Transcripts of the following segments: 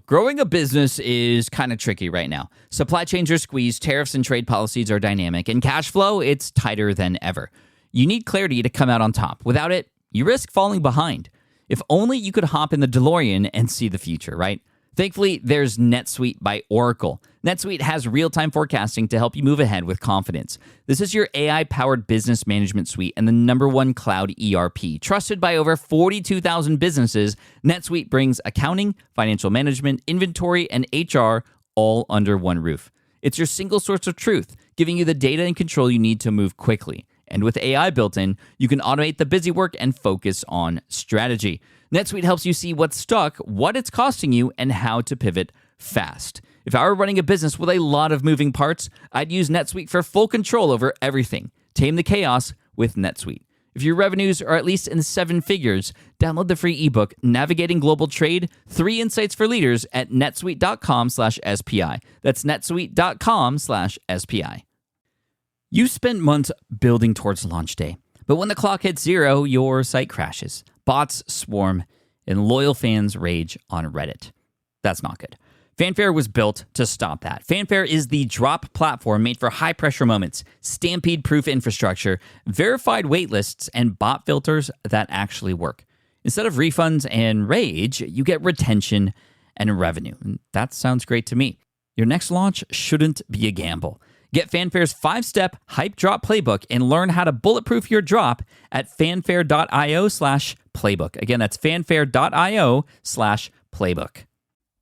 Growing a business is kind of tricky right now. Supply chains are squeezed, tariffs and trade policies are dynamic, and cash flow, it's tighter than ever. You need clarity to come out on top. Without it, you risk falling behind. If only you could hop in the DeLorean and see the future, right? Thankfully, there's NetSuite by Oracle. NetSuite has real-time forecasting to help you move ahead with confidence. This is your AI-powered business management suite and the #1 cloud ERP. Trusted by over 42,000 businesses, NetSuite brings accounting, financial management, inventory, and HR all under one roof. It's your single source of truth, giving you the data and control you need to move quickly. And with AI built in, you can automate the busy work and focus on strategy. NetSuite helps you see what's stuck, what it's costing you, and how to pivot fast. If I were running a business with a lot of moving parts, I'd use NetSuite for full control over everything. Tame the chaos with NetSuite. If your revenues are at least in 7 figures, download the free ebook, Navigating Global Trade, 3 Insights for Leaders at netsuite.com/SPI. That's netsuite.com/SPI. You spent months building towards launch day, but when the clock hits 0, your site crashes. Bots swarm, and loyal fans rage on Reddit. That's not good. Fanfare was built to stop that. Fanfare is the drop platform made for high-pressure moments, stampede-proof infrastructure, verified waitlists, and bot filters that actually work. Instead of refunds and rage, you get retention and revenue. And that sounds great to me. Your next launch shouldn't be a gamble. Get Fanfare's 5-step hype drop playbook and learn how to bulletproof your drop at fanfare.io/playbook. Again, that's fanfare.io/playbook.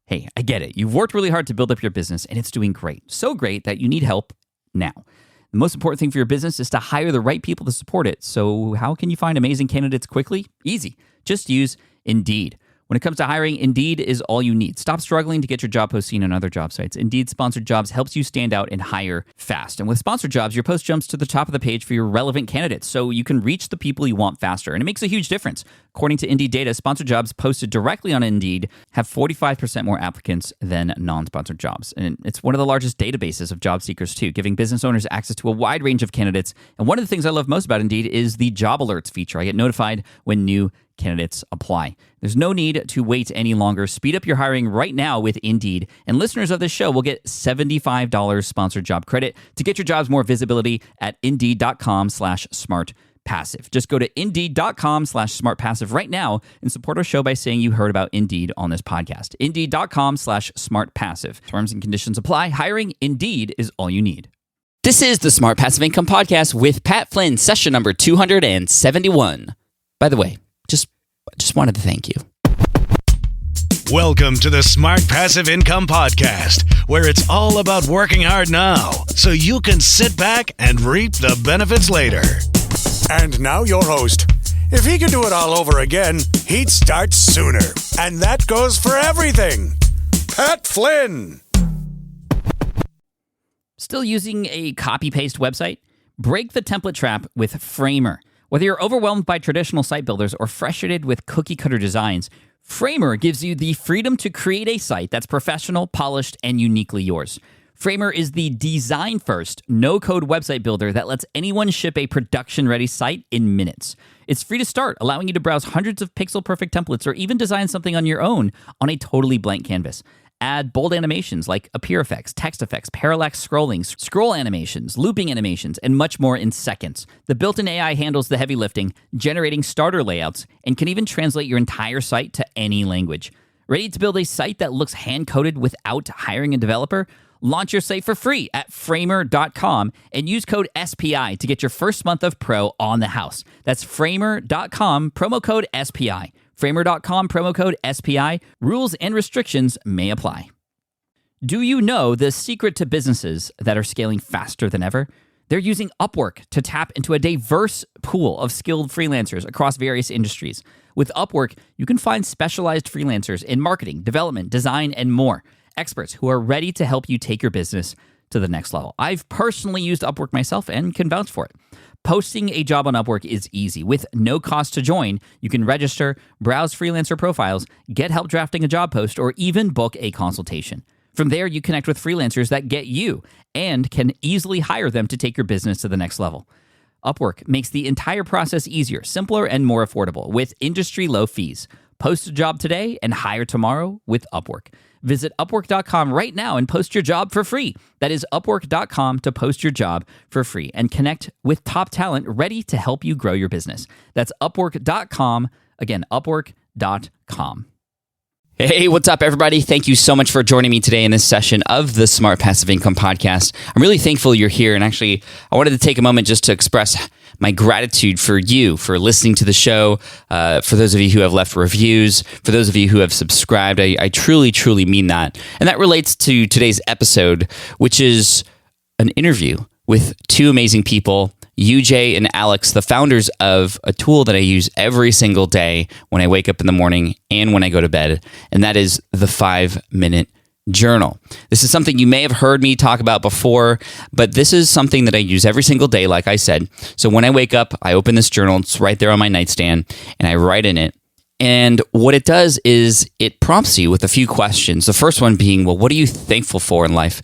Hey, I get it. You've worked really hard to build up your business and it's doing great. So great that you need help now. The most important thing for your business is to hire the right people to support it. So how can you find amazing candidates quickly? Easy. Just use Indeed. When it comes to hiring, Indeed is all you need. Stop struggling to get your job post seen on other job sites. Indeed Sponsored Jobs helps you stand out and hire fast. And with Sponsored Jobs, your post jumps to the top of the page for your relevant candidates, so you can reach the people you want faster. And it makes a huge difference. According to Indeed data, Sponsored Jobs posted directly on Indeed have 45% more applicants than non-sponsored jobs. And it's one of the largest databases of job seekers, too, giving business owners access to a wide range of candidates. And one of the things I love most about Indeed is the job alerts feature. I get notified when new candidates apply. There's no need to wait any longer. Speed up your hiring right now with Indeed. And listeners of this show will get $75 sponsored job credit to get your jobs more visibility at Indeed.com/smartpassive. Just go to Indeed.com/smartpassive right now and support our show by saying you heard about Indeed on this podcast. Indeed.com/smartpassive. Terms and conditions apply. Hiring Indeed is all you need. This is the Smart Passive Income Podcast with Pat Flynn, session number 271. By the way, just wanted to thank you. Welcome to the Smart Passive Income Podcast, where it's all about working hard now so you can sit back and reap the benefits later. And now your host. If he could do it all over again, he'd start sooner. And that goes for everything. Pat Flynn. Still using a copy-paste website? Break the template trap with Framer. Whether you're overwhelmed by traditional site builders or frustrated with cookie-cutter designs, Framer gives you the freedom to create a site that's professional, polished, and uniquely yours. Framer is the design-first, no-code website builder that lets anyone ship a production-ready site in minutes. It's free to start, allowing you to browse hundreds of pixel-perfect templates or even design something on your own on a totally blank canvas. Add bold animations like appear effects, text effects, parallax scrolling, scroll animations, looping animations, and much more in seconds. The built-in AI handles the heavy lifting, generating starter layouts, and can even translate your entire site to any language. Ready to build a site that looks hand-coded without hiring a developer? Launch your site for free at framer.com and use code SPI to get your first month of Pro on the house. That's framer.com, promo code SPI. Framer.com, promo code SPI. Rules and restrictions may apply. Do you know the secret to businesses that are scaling faster than ever? They're using Upwork to tap into a diverse pool of skilled freelancers across various industries. With Upwork, you can find specialized freelancers in marketing, development, design, and more. Experts who are ready to help you take your business to the next level. I've personally used Upwork myself and can vouch for it. Posting a job on Upwork is easy. With no cost to join, you can register, browse freelancer profiles, get help drafting a job post, or even book a consultation. From there, you connect with freelancers that get you and can easily hire them to take your business to the next level. Upwork makes the entire process easier, simpler, and more affordable with industry-low fees. Post a job today and hire tomorrow with Upwork. Visit Upwork.com right now and post your job for free. That is Upwork.com to post your job for free and connect with top talent ready to help you grow your business. That's Upwork.com. Again, Upwork.com. Hey, what's up, everybody? Thank you so much for joining me today in this session of the Smart Passive Income Podcast. I'm really thankful you're here. And actually, I wanted to take a moment just to express my gratitude for you for listening to the show, for those of you who have left reviews, for those of you who have subscribed. I truly, truly mean that. And that relates to today's episode, which is an interview with two amazing people, UJ and Alex, the founders of a tool that I use every single day when I wake up in the morning and when I go to bed, and that is the 5-Minute Journal. This is something you may have heard me talk about before, but this is something that I use every single day, like I said. So when I wake up, I open this journal, it's right there on my nightstand, and I write in it. And what it does is it prompts you with a few questions. The first one being, well, what are you thankful for in life?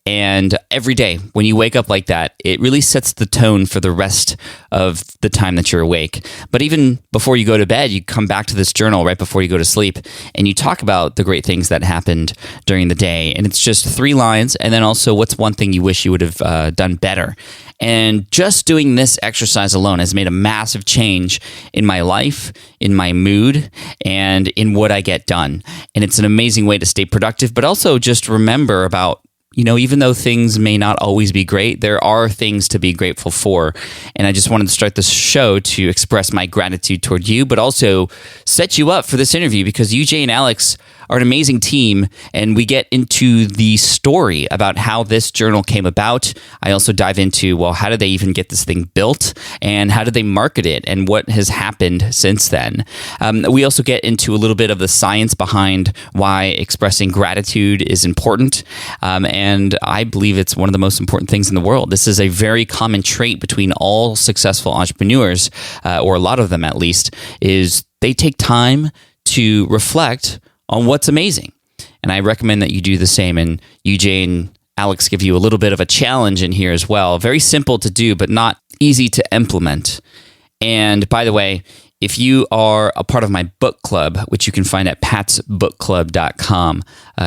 And every day when you wake up like that, it really sets the tone for the rest of the time that you're awake. But even before you go to bed, you come back to this journal right before you go to sleep and you talk about the great things that happened during the day. And it's just 3 lines. And then also, what's one thing you wish you would have done better? And just doing this exercise alone has made a massive change in my life, in my mood, and in what I get done. And it's an amazing way to stay productive, but also just remember about, even though things may not always be great, there are things to be grateful for. And I just wanted to start this show to express my gratitude toward you, but also set you up for this interview because UJ and Alex are an amazing team, and we get into the story about how this journal came about. I also dive into, well, how did they even get this thing built, and how did they market it, and what has happened since then. We also get into a little bit of the science behind why expressing gratitude is important, and I believe it's one of the most important things in the world. This is a very common trait between all successful entrepreneurs, or a lot of them at least, is they take time to reflect on what's amazing. And I recommend that you do the same. And UJ and Alex give you a little bit of a challenge in here as well. Very simple to do, but not easy to implement. And by the way, if you are a part of my book club, which you can find at patsbookclub.com,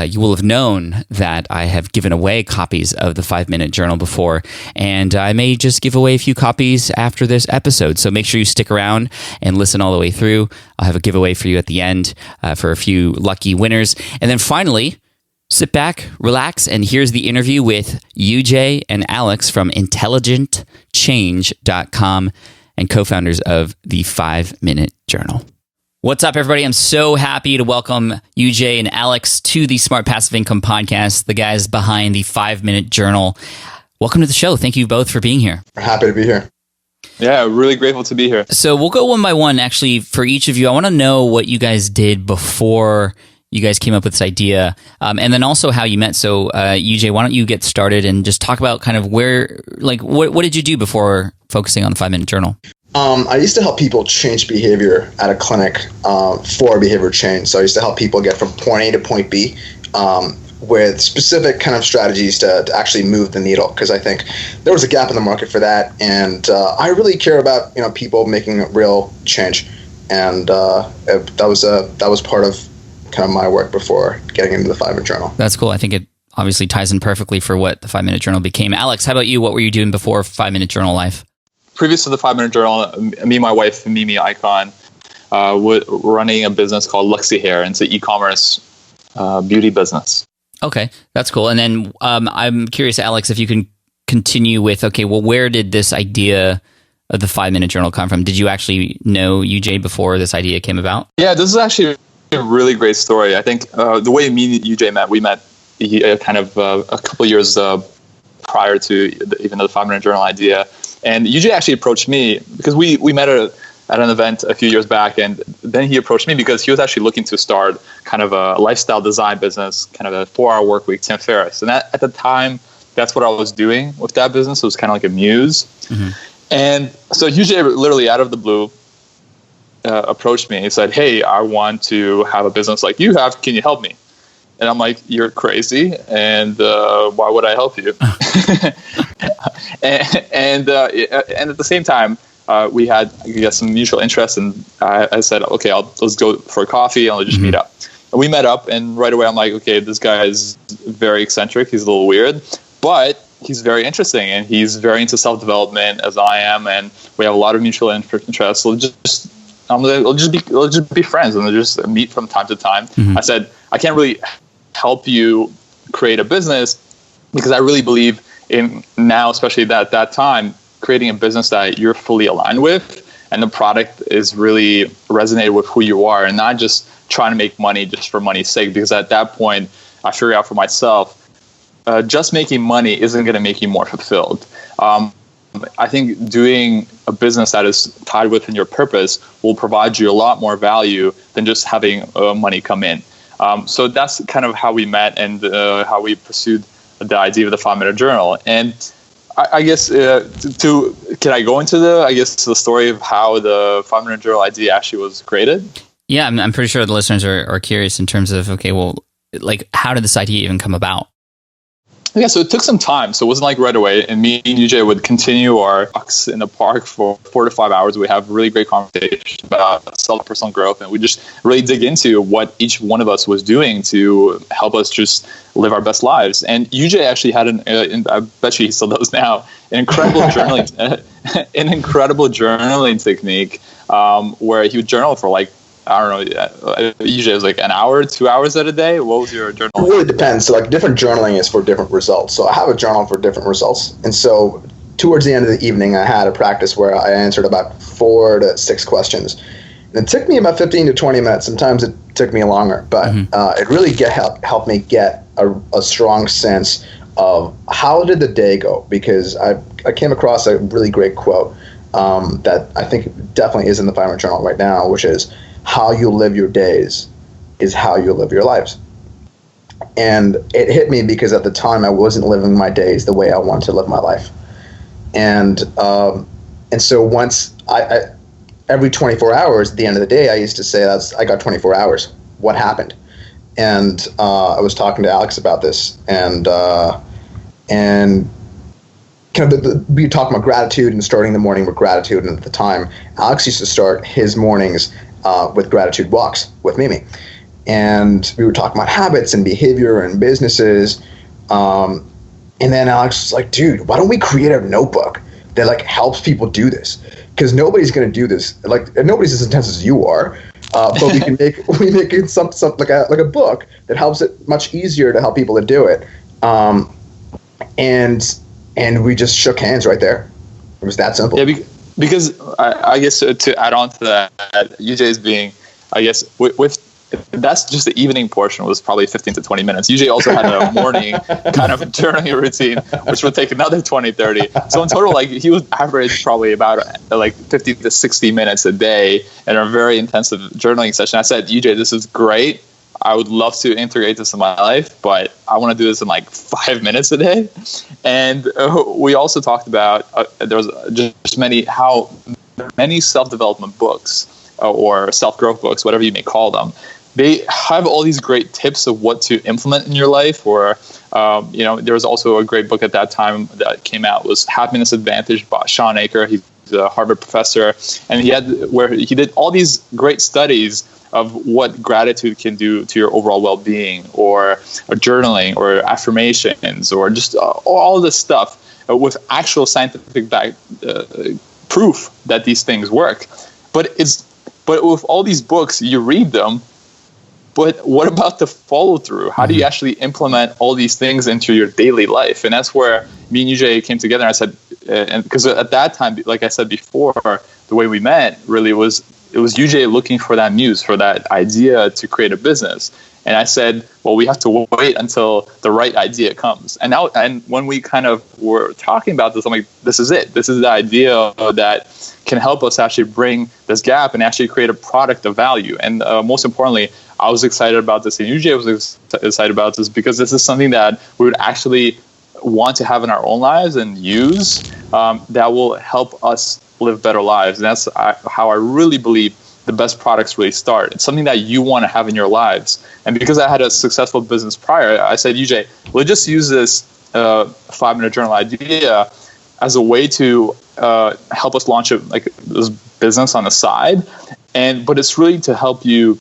you will have known that I have given away copies of the 5-Minute Journal before, and I may just give away a few copies after this episode. So make sure you stick around and listen all the way through. I'll have a giveaway for you at the end for a few lucky winners. And then finally, sit back, relax, and here's the interview with UJ and Alex from intelligentchange.com. and co-founders of the 5-Minute Journal. What's up, everybody? I'm so happy to welcome UJ and Alex to the Smart Passive Income Podcast, the guys behind the 5-Minute Journal. Welcome to the show. Thank you both for being here. We're happy to be here. Yeah, really grateful to be here. So we'll go one by one. Actually, for each of you, I want to know what you guys did before you guys came up with this idea, and then also how you met. So UJ, why don't you get started and just talk about kind of where, like, what did you do before focusing on the 5-Minute Journal? I used to help people change behavior at a clinic for behavior change. So I used to help people get from point A to point B with specific kind of strategies to actually move the needle, because I think there was a gap in the market for that. And I really care about people making real change. And that was part of kind of my work before getting into the 5-Minute Journal. That's cool. I think it obviously ties in perfectly for what the 5-Minute Journal became. Alex, how about you? What were you doing before 5-Minute Journal life? Previous to the 5-Minute Journal, me and my wife, Mimi Ikonn, were running a business called Luxy Hair. It's an e-commerce beauty business. Okay, that's cool. And then I'm curious, Alex, if you can continue with, okay, well, where did this idea of the 5-Minute Journal come from? Did you actually know UJ before this idea came about? Yeah, this is actually a really great story. I think the way me and UJ met, we met kind of a couple of years prior to even the 5-Minute Journal idea. And UJ actually approached me because we met at an event a few years back, and then he approached me because he was actually looking to start kind of a lifestyle design business, kind of a 4-hour work week, Tim Ferriss. And at the time, that's what I was doing with that business. It was kind of like a muse. Mm-hmm. And so UJ literally out of the blue approached me and said, "Hey, I want to have a business like you have. Can you help me?" And I'm like, "You're crazy, and why would I help you?" and at the same time, we had, I guess, some mutual interest, and I said, okay, let's go for a coffee and let's just meet up. And we met up, and right away I'm like, okay, this guy is very eccentric. He's a little weird, but he's very interesting, and he's very into self-development as I am, and we have a lot of mutual interests. So we'll just be friends, and we'll just meet from time to time. I said, I can't really help you create a business because I really believe in now, especially at that time, creating a business that you're fully aligned with, and the product is really resonated with who you are, and not just trying to make money just for money's sake. Because at that point, I figured out for myself, just making money isn't going to make you more fulfilled. I think doing a business that is tied within your purpose will provide you a lot more value than just having money come in. So that's kind of how we met, and how we pursued the idea of the 5-minute journal. And I guess can I go into the story of how the 5-minute journal idea actually was created? Yeah, I'm pretty sure the listeners are curious in terms of, okay, well, like, how did this idea even come about? Yeah, so it took some time. So it wasn't like right away. And me and UJ would continue our walks in the park for 4 to 5 hours. We have really great conversations about self-personal growth. And we just really dig into what each one of us was doing to help us just live our best lives. And UJ actually had I bet you he still does now, an incredible journaling technique where he would journal for like, I don't know, usually it was like an hour, 2 hours at a day. What was your journal? It really depends. So like different journaling is for different results. So I have a journal for different results. And so towards the end of the evening, I had a practice where I answered about 4 to 6 questions. And it took me about 15 to 20 minutes. Sometimes it took me longer, but it really helped me get a strong sense of how did the day go? Because I came across a really great quote that I think definitely is in the 5-minute journal right now, which is, how you live your days is how you live your lives. And it hit me because at the time I wasn't living my days the way I wanted to live my life. And so once I every 24 hours at the end of the day, I used to say, I got 24 hours. What happened? And I was talking to Alex about this, and kind of we talked about gratitude and starting the morning with gratitude. And at the time, Alex used to start his mornings with gratitude walks with Mimi. And we were talking about habits and behavior and businesses. And then Alex was like, dude, why don't we create a notebook that like helps people do this? Because nobody's going to do this. Like, nobody's as intense as you are. But we make it some like a book that helps it much easier to help people to do it. And we just shook hands right there. It was that simple. Yeah, because I guess to add on to that, UJ's being, I guess, with that's just the evening portion was probably 15 to 20 minutes. UJ also had a morning kind of journaling routine, which would take another 20, 30. So in total, like, he would average probably about like 50 to 60 minutes a day in a very intensive journaling session. I said, UJ, this is great. I would love to integrate this in my life, but I want to do this in like 5 minutes a day. And we also talked about there was just many self-development books or self-growth books, whatever you may call them. They have all these great tips of what to implement in your life. Or there was also a great book at that time that came out, was Happiness Advantage by Sean Aker. He's a Harvard professor, and he did all these great studies of what gratitude can do to your overall well-being, or journaling, or affirmations, or just all this stuff with actual scientific proof that these things work. But with all these books, you read them, but what about the follow through? How do you actually implement all these things into your daily life? And that's where me and UJ came together. And I said, and because at that time, like I said before, the way we met really was, it was UJ looking for that muse, for that idea to create a business. And I said, well, we have to wait until the right idea comes. And when we kind of were talking about this, I'm like, this is it. This is the idea that can help us actually bring this gap and actually create a product of value. And most importantly, I was excited about this, and UJ was excited about this, because this is something that we would actually want to have in our own lives and use that will help us live better lives. And that's how I really believe the best products really start. It's something that you want to have in your lives. And because I had a successful business prior, I said, UJ, let's just use this 5-minute journal idea as a way to help us launch this business on the side, but it's really to help you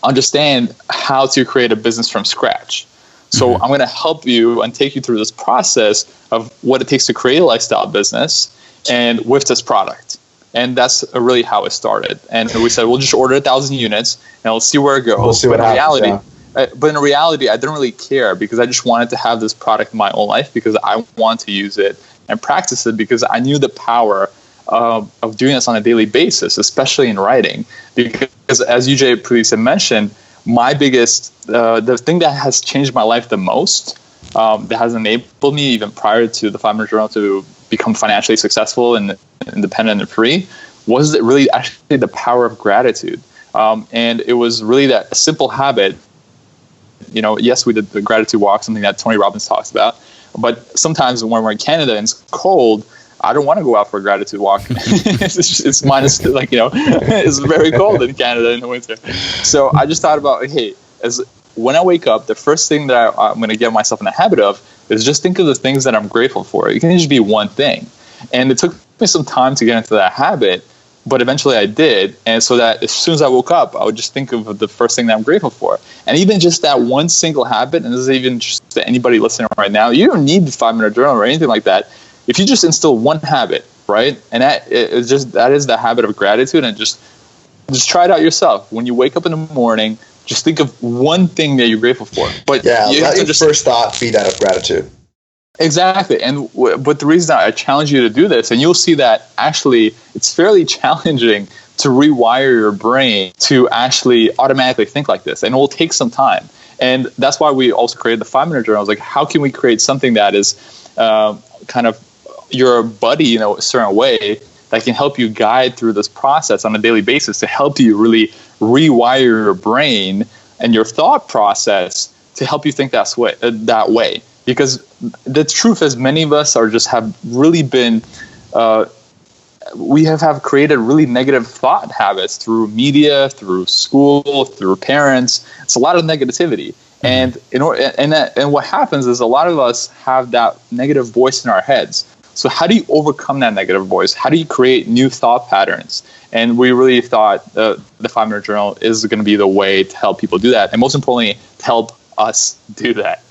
understand how to create a business from scratch. So I'm going to help you and take you through this process of what it takes to create a lifestyle business and with this product. And that's really how it started. And we said, we'll just order 1,000 units and we'll see where it goes. We'll see what happens. But in reality, I didn't really care because I just wanted to have this product in my own life because I want to use it and practice it because I knew the power of doing this on a daily basis, especially in writing. Because as UJ previously mentioned, my biggest, the thing that has changed my life the most, that has enabled me even prior to the 5-Minute Journal to become financially successful and independent and free, was really actually the power of gratitude. And it was really that simple habit. Yes, we did the gratitude walk, something that Tony Robbins talks about. But sometimes when we're in Canada and it's cold, I don't want to go out for a gratitude walk. it's minus, it's very cold in Canada in the winter. So I just thought about, hey, when I wake up, the first thing that I'm going to get myself in the habit of is just think of the things that I'm grateful for. It can just be one thing. And it took me some time to get into that habit, but eventually I did. And so that as soon as I woke up, I would just think of the first thing that I'm grateful for. And even just that one single habit, and this is even just to anybody listening right now, you don't need the 5-Minute Journal or anything like that. If you just instill one habit, right? And that is the habit of gratitude, and just try it out yourself. When you wake up in the morning, just think of one thing that you're grateful for. But let your first thought be that of gratitude. Exactly. But the reason I challenge you to do this, and you'll see that actually it's fairly challenging to rewire your brain to actually automatically think like this. And it will take some time. And that's why we also created the 5-Minute Journal. Like, how can we create something that is kind of your buddy in a certain way that can help you guide through this process on a daily basis to help you really rewire your brain and your thought process to help you think that way. Because the truth is, many of us have really been, we have created really negative thought habits through media, through school, through parents. It's a lot of negativity. And and what happens is a lot of us have that negative voice in our heads. So how do you overcome that negative voice? How do you create new thought patterns? And we really thought the 5-Minute Journal is going to be the way to help people do that. And most importantly, to help us do that.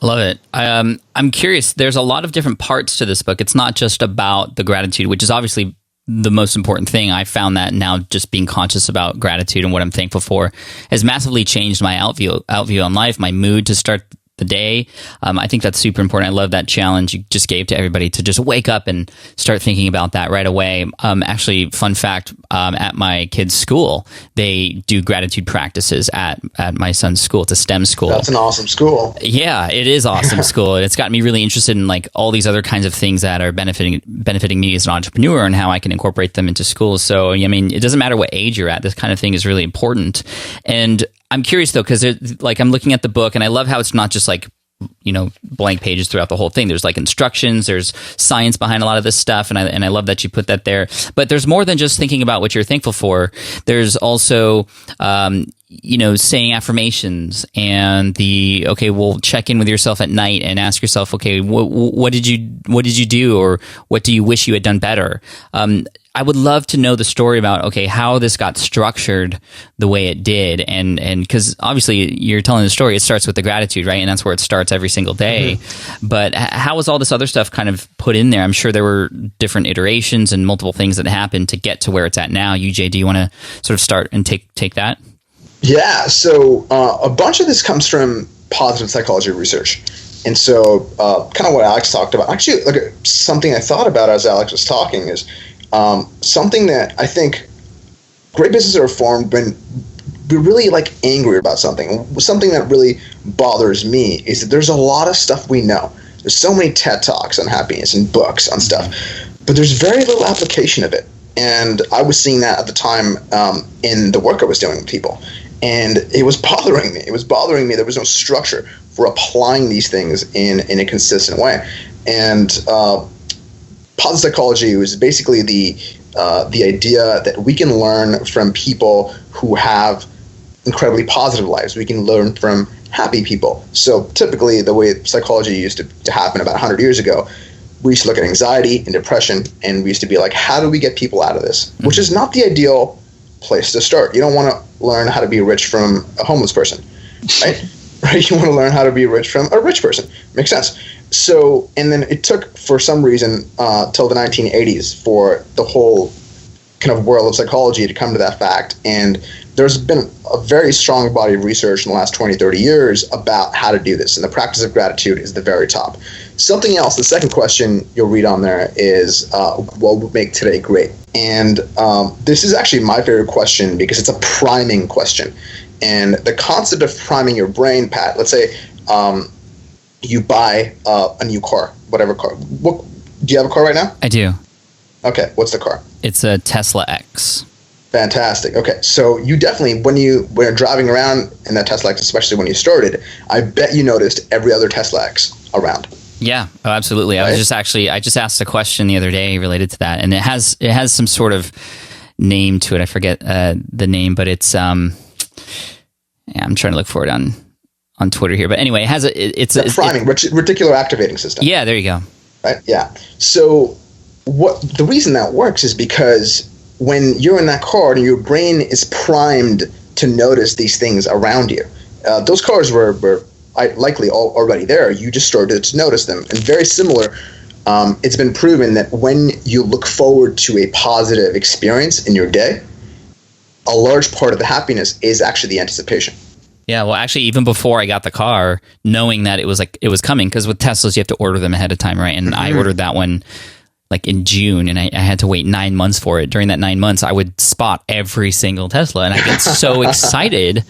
Love it. I'm curious. There's a lot of different parts to this book. It's not just about the gratitude, which is obviously the most important thing. I found that now just being conscious about gratitude and what I'm thankful for has massively changed my outview on life, my mood to start the day. I think that's super important. I love that challenge you just gave to everybody to just wake up and start thinking about that right away. Actually, fun fact, at my kids' school, they do gratitude practices at my son's school. It's a STEM school. That's an awesome school. Yeah, it is awesome school. And it's gotten me really interested in like all these other kinds of things that are benefiting me as an entrepreneur and how I can incorporate them into schools. So, I mean, it doesn't matter what age you're at. This kind of thing is really important. And I'm curious though, because I'm looking at the book and I love how it's not just like, blank pages throughout the whole thing. There's like instructions, there's science behind a lot of this stuff. And I love that you put that there, but there's more than just thinking about what you're thankful for. There's also, saying affirmations and we'll check in with yourself at night and ask yourself, okay, what did you do? Or what do you wish you had done better? I would love to know the story about, how this got structured the way it did. And because obviously you're telling the story, it starts with the gratitude, right? And that's where it starts every single day. Mm-hmm. But how was all this other stuff kind of put in there? I'm sure there were different iterations and multiple things that happened to get to where it's at now. UJ, do you want to sort of start and take that? Yeah. So a bunch of this comes from positive psychology research. And so kind of what Alex talked about, actually, something I thought about as Alex was talking is, something that I think great businesses are formed when we're really angry about something. Something that really bothers me is that there's a lot of stuff we know. There's so many TED Talks on happiness and books on stuff, but there's very little application of it. And I was seeing that at the time in the work I was doing with people. And it was bothering me. There was no structure for applying these things in a consistent way. And positive psychology was basically the idea that we can learn from people who have incredibly positive lives. We can learn from happy people. So typically the way psychology used to happen about 100 years ago, we used to look at anxiety and depression, and we used to be like, how do we get people out of this? Mm-hmm. Which is not the ideal place to start. You don't want to learn how to be rich from a homeless person, right? Right? You want to learn how to be rich from a rich person. Makes sense. So, and then it took, for some reason, till the 1980s for the whole kind of world of psychology to come to that fact. And there's been a very strong body of research in the last 20, 30 years about how to do this. And the practice of gratitude is the very top. Something else, the second question you'll read on there is, what would make today great? And this is actually my favorite question because it's a priming question. And the concept of priming your brain, Pat, let's say you buy a new car, whatever car. Do you have a car right now? I do. Okay, what's the car? It's a Tesla X. Fantastic. Okay, so you definitely, when you're driving around in that Tesla X, especially when you started, I bet you noticed every other Tesla X around. Yeah, oh, absolutely. Right? I just asked a question the other day related to that, and it has some sort of name to it. I forget the name, but it's I'm trying to look for it on Twitter here. But anyway, it has it's a priming reticular activating system. Yeah, there you go. Right. Yeah. So the reason that works is because when you're in that car and your brain is primed to notice these things around you, those cars were likely already there. You just started to notice them. And very similar, it's been proven that when you look forward to a positive experience in your day, a large part of the happiness is actually the anticipation. Yeah, well, actually, even before I got the car, knowing that it was coming, because with Teslas, you have to order them ahead of time, right? And I ordered that one like in June, and I had to wait 9 months for it. During that 9 months, I would spot every single Tesla, and I get so excited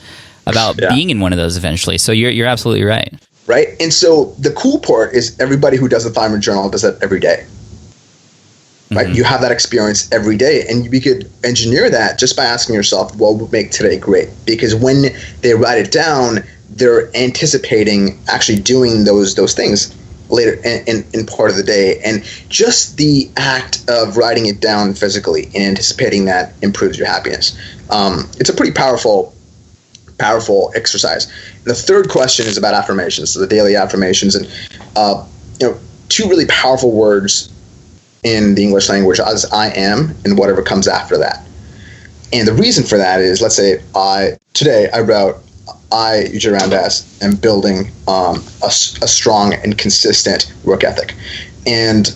about being in one of those eventually. So you're absolutely right. Right? And so the cool part is everybody who does the 5-minute journal does that every day. Right? Mm-hmm. You have that experience every day, and you could engineer that just by asking yourself, what would make today great? Because when they write it down, they're anticipating actually doing those things later in part of the day. And just the act of writing it down physically and anticipating that improves your happiness. It's a pretty powerful exercise. And the third question is about affirmations, so the daily affirmations, and two really powerful words in the English language as I am and whatever comes after that. And the reason for that is, let's say today I wrote, I, Ikonn Ramdas, am building a strong and consistent work ethic. And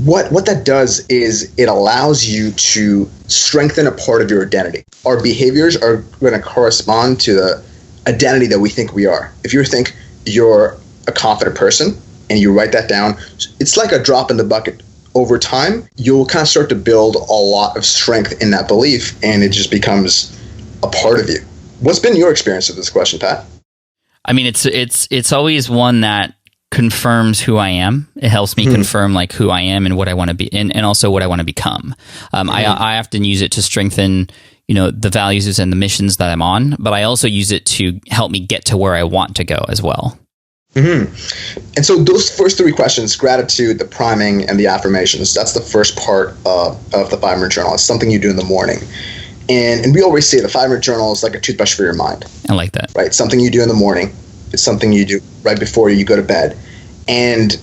what that does is it allows you to strengthen a part of your identity. Our behaviors are going to correspond to the identity that we think we are. If you think you're a confident person and you write that down, it's like a drop in the bucket. Over time, you'll kind of start to build a lot of strength in that belief, and it just becomes a part of you. What's been your experience with this question, Pat? I mean, it's always one that confirms who I am. It helps me confirm like who I am and what I want to be, and also what I want to become. I often use it to strengthen, the values and the missions that I'm on, but I also use it to help me get to where I want to go as well. Mm-hmm. And so those first three questions, gratitude, the priming, and the affirmations, that's the first part of the 5-minute journal. It's something you do in the morning. And we always say the 5-minute journal is like a toothbrush for your mind. I like that. Right? Something you do in the morning. It's something you do right before you go to bed. And,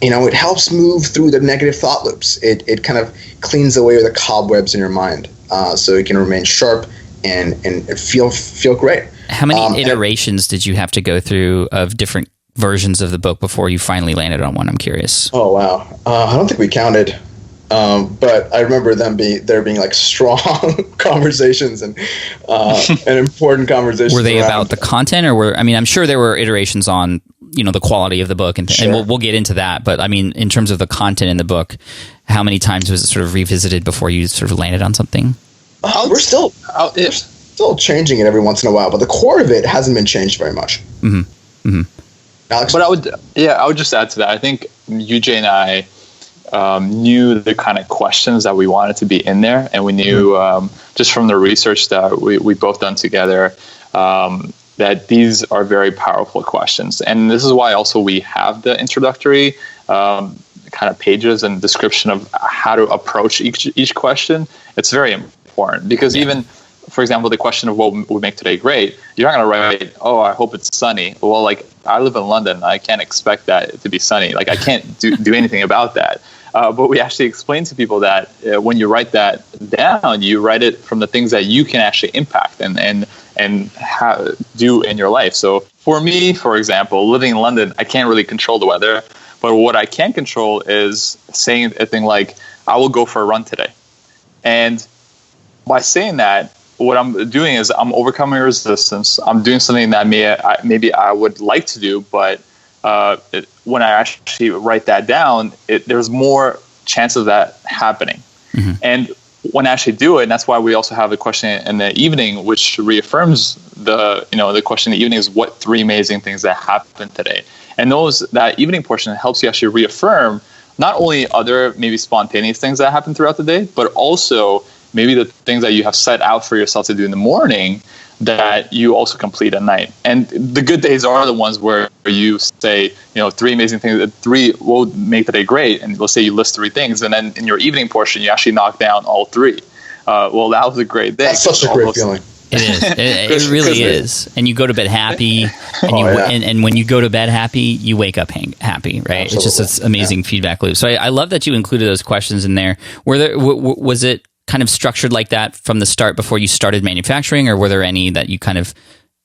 it helps move through the negative thought loops. It kind of cleans away the cobwebs in your mind so you can remain sharp and feel great. How many iterations did you have to go through of different versions of the book before you finally landed on one? I'm curious. Oh, wow. I don't think we counted. But I remember there being like strong conversations and important conversations. Were they about the content, or I'm sure there were iterations on, the quality of the book, and we'll get into that. But I mean, in terms of the content in the book, how many times was it sort of revisited before you sort of landed on something? We're still changing it every once in a while, but the core of it hasn't been changed very much. Mm-hmm. Mm-hmm. Alex? But I would just add to that. I think UJ and I knew the kind of questions that we wanted to be in there, and we knew just from the research that we both done together that these are very powerful questions. And this is why also we have the introductory kind of pages and description of how to approach each question. It's very important because even for example, the question of what would make today great, you're not going to write, oh, I hope it's sunny. Well, like, I live in London. I can't expect that to be sunny. Like, I can't do anything about that. But we actually explain to people that when you write that down, you write it from the things that you can actually impact and do in your life. So for me, for example, living in London, I can't really control the weather. But what I can control is saying a thing like, I will go for a run today. And by saying that, what I'm doing is I'm overcoming resistance. I'm doing something that maybe I would like to do, but when I actually write that down, there's more chance of that happening. Mm-hmm. And when I actually do it, and that's why we also have a question in the evening, which reaffirms the question in the evening is, what 3 amazing things that happened today? And that evening portion helps you actually reaffirm not only other maybe spontaneous things that happen throughout the day, but also maybe the things that you have set out for yourself to do in the morning that you also complete at night. And the good days are the ones where you say, 3 amazing things, 3 will make the day great. And let's say you list 3 things, and then in your evening portion, you actually knock down all 3. Well, that was a great day. That's such a great feeling. It is. It really is. And you go to bed happy, and and when you go to bed happy, you wake up happy, right? Absolutely. It's just this amazing feedback loop. So I love that you included those questions in there. Was it kind of structured like that from the start before you started manufacturing, or were there any that you kind of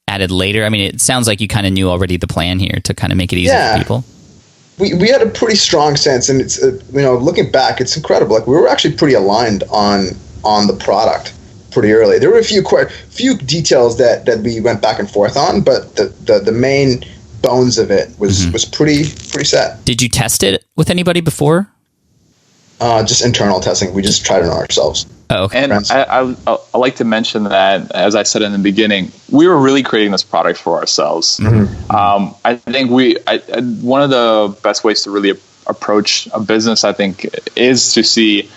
added later? I mean, it sounds like you kind of knew already the plan here to kind of make it easy for people. We had a pretty strong sense, and it's looking back, it's incredible. Like, we were actually pretty aligned on the product pretty early. There were a few details that we went back and forth on, but the main bones of it was pretty set. Did you test it with anybody before? Just internal testing. We just tried it on ourselves. Oh, okay. And I like to mention that, as I said in the beginning, we were really creating this product for ourselves. Mm-hmm. I think one of the best ways to really approach a business, I think, is to see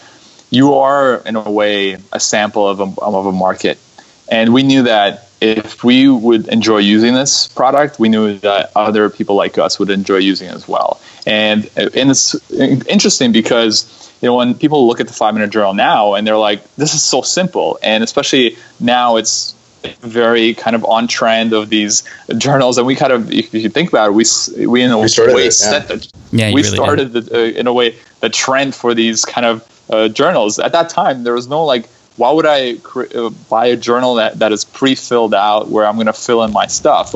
you are, in a way, a sample of a market. And we knew that if we would enjoy using this product, we knew that other people like us would enjoy using it as well. And it's interesting because, when people look at the 5-minute journal now and they're like, this is so simple. And especially now it's very kind of on trend of these journals. And we kind of, if you think about it, we in a way started in a way the trend for these kind of journals. At that time, there was no why would I buy a journal that is pre-filled out where I'm going to fill in my stuff?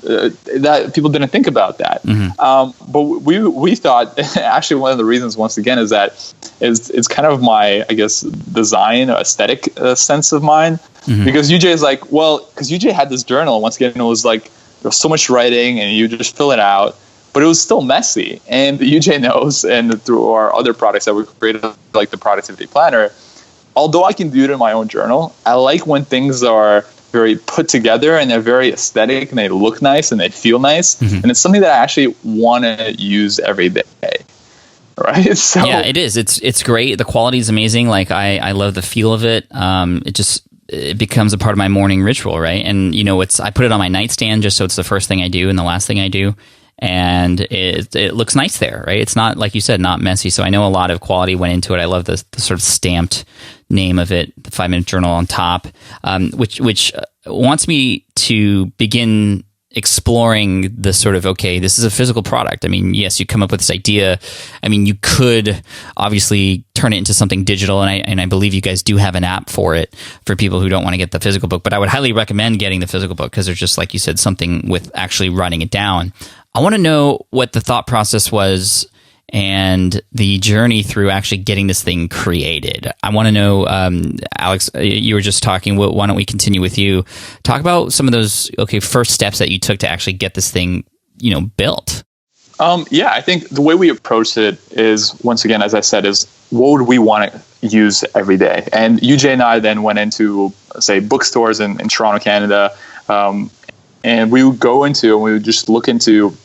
That people didn't think about that. Mm-hmm. But we thought, actually, one of the reasons, once again, is that it's kind of my, I guess, design or aesthetic sense of mine. Mm-hmm. Because UJ is because UJ had this journal, once again, it was there was so much writing and you just fill it out, but it was still messy. And UJ knows, and through our other products that we created, like the Productivity Planner, although I can do it in my own journal, I like when things are very put together and they're very aesthetic and they look nice and they feel nice. Mm-hmm. And it's something that I actually want to use every day. Right? So yeah, it is. It's great. The quality is amazing. I love the feel of it. It becomes a part of my morning ritual, right? And I put it on my nightstand just so it's the first thing I do and the last thing I do. And it looks nice there, right? It's not, like you said, not messy. So I know a lot of quality went into it. I love the sort of stamped name of it, the 5-minute journal on top, which wants me to begin exploring the sort of, okay, this is a physical product. I mean, yes, you come up with this idea. I mean, you could obviously turn it into something digital, and I believe you guys do have an app for it for people who don't want to get the physical book. But I would highly recommend getting the physical book because there's just, like you said, something with actually writing it down. I want to know what the thought process was and the journey through actually getting this thing created. I want to know, Alex, you were just talking, why don't we continue with you? Talk about some of those first steps that you took to actually get this thing, built. Yeah, I think the way we approached it is, once again, as I said, is what would we want to use every day? And UJ and I then went into, say, bookstores in Toronto, Canada, and we would go into and we would just look into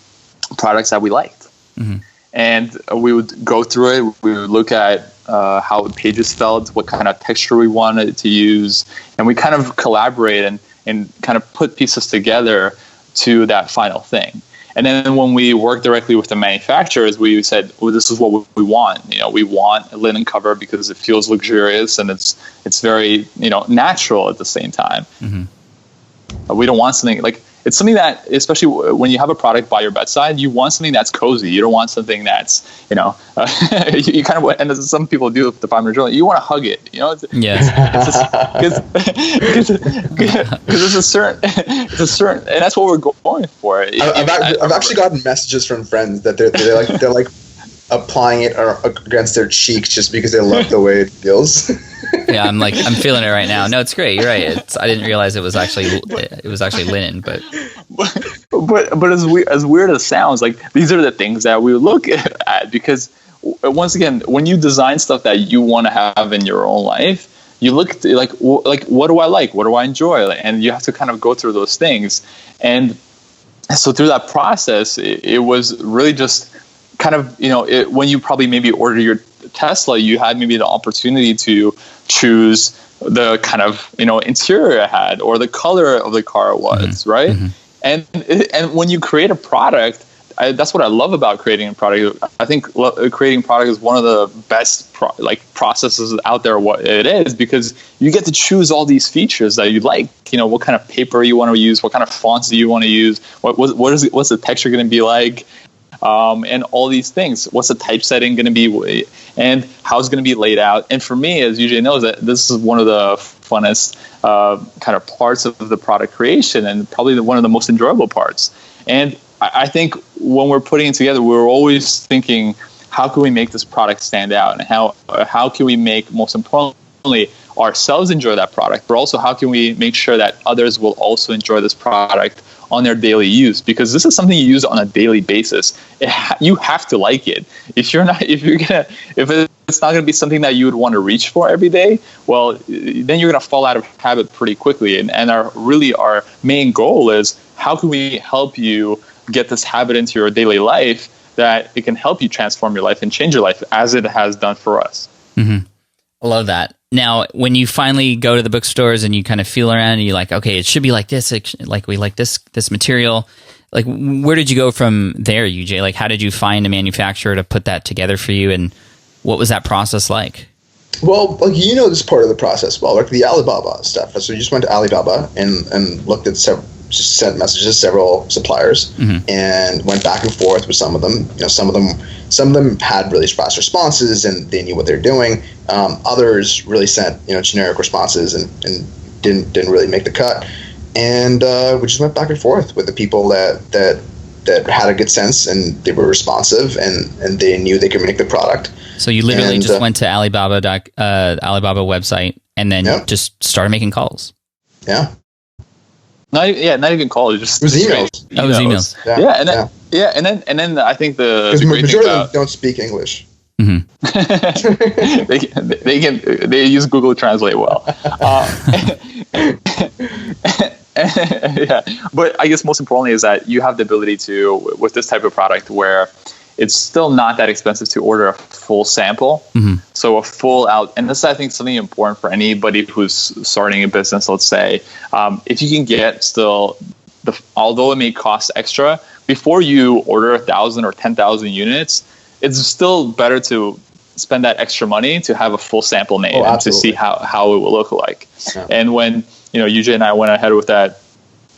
products that we liked. Mm-hmm. And we would go through it. We would look at how the pages felt, what kind of texture we wanted to use. And we kind of collaborate and kind of put pieces together to that final thing. And then when we worked directly with the manufacturers, we said, well, this is what we want. We want a linen cover because it feels luxurious and it's very, natural at the same time. Mm-hmm. We don't want something like, it's something that, especially when you have a product by your bedside, you want something that's cozy. You don't want something that's, you kind of, and as some people do with the Five-Minute Journal, you want to hug it. Because it's a certain, and that's what we're going for. I've actually gotten messages from friends that they're like applying it against their cheeks just because they love the way it feels. Yeah, I'm feeling it right now. No, it's great. You're right. I didn't realize it was actually linen, but as weird as it sounds, like these are the things that we look at, because once again, when you design stuff that you want to have in your own life, you look at like what do I like? What do I enjoy? And you have to kind of go through those things. And so through that process, it was really just kind of, when you probably maybe order your Tesla, you had maybe the opportunity to choose the kind of, interior it had or the color of the car it was, mm-hmm. right? Mm-hmm. And when you create a product, that's what I love about creating a product. I think creating product is one of the best processes out there. What it is, because you get to choose all these features that you like. What kind of paper you want to use, what kind of fonts do you want to use, what's the texture going to be like. And all these things. What's the typesetting going to be, and how's it going to be laid out? And for me, as UJ knows, that this is one of the funnest kind of parts of the product creation, and probably one of the most enjoyable parts. And I think when we're putting it together, we're always thinking, how can we make this product stand out, and how can we make, most importantly, ourselves enjoy that product, but also how can we make sure that others will also enjoy this product on their daily use, because this is something you use on a daily basis. You have to like it. If it's not going to be something that you would want to reach for every day, well, then you're going to fall out of habit pretty quickly. And our main goal is, how can we help you get this habit into your daily life that it can help you transform your life and change your life as it has done for us. Mm-hmm. I love that. Now, when you finally go to the bookstores and you kind of feel around and you're like, okay, it should be like this, like we like this material, like where did you go from there, UJ? Like, how did you find a manufacturer to put that together for you, and what was that process like? Well, this part of the process well, like the Alibaba stuff. So you just went to Alibaba and looked at just sent messages to several suppliers, mm-hmm. and went back and forth with some of them. Some of them had really fast responses and they knew what they're doing. Others really sent generic responses and didn't really make the cut. And we just went back and forth with the people that had a good sense, and they were responsive, and they knew they could make the product. So you literally just went to Alibaba website and then just started making calls. Yeah. Not even calls. Just it was emails. That was emails. And then I think the great thing about, don't speak English. Mm-hmm. they use Google Translate well. Yeah, but I guess most importantly is that you have the ability to, with this type of product, where it's still not that expensive to order a full sample. Mm-hmm. So a full out, and this is, I think, something important for anybody who's starting a business, let's say, if you can get still, although it may cost extra, before you order 1,000 or 10,000 units, it's still better to spend that extra money to have a full sample made and to see how it will look like. Yeah. And when, UJ and I went ahead with that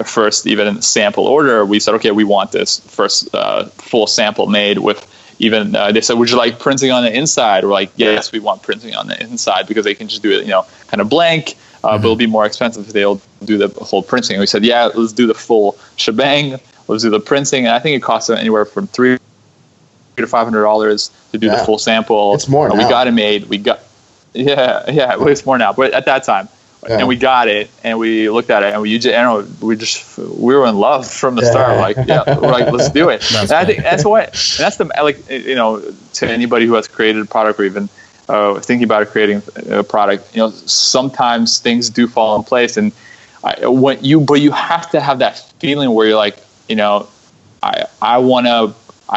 first even sample order, we said, okay, we want this first full sample made with even, they said, would you like printing on the inside? We're like, yes, we want printing on the inside, because they can just do it, kind of blank, but it'll be more expensive if they'll do the whole printing. And we said, yeah, let's do the full shebang. Let's do the printing. And I think it costs anywhere from $300 to $500 to do the full sample. It's more now. We got it made. It's more now, but at that time. Yeah. And we got it, and we looked at it, and we were in love from the start. We're like, let's do it. And I think that's to anybody who has created a product, or even thinking about creating a product, sometimes things do fall in place, and but you have to have that feeling where you're like, I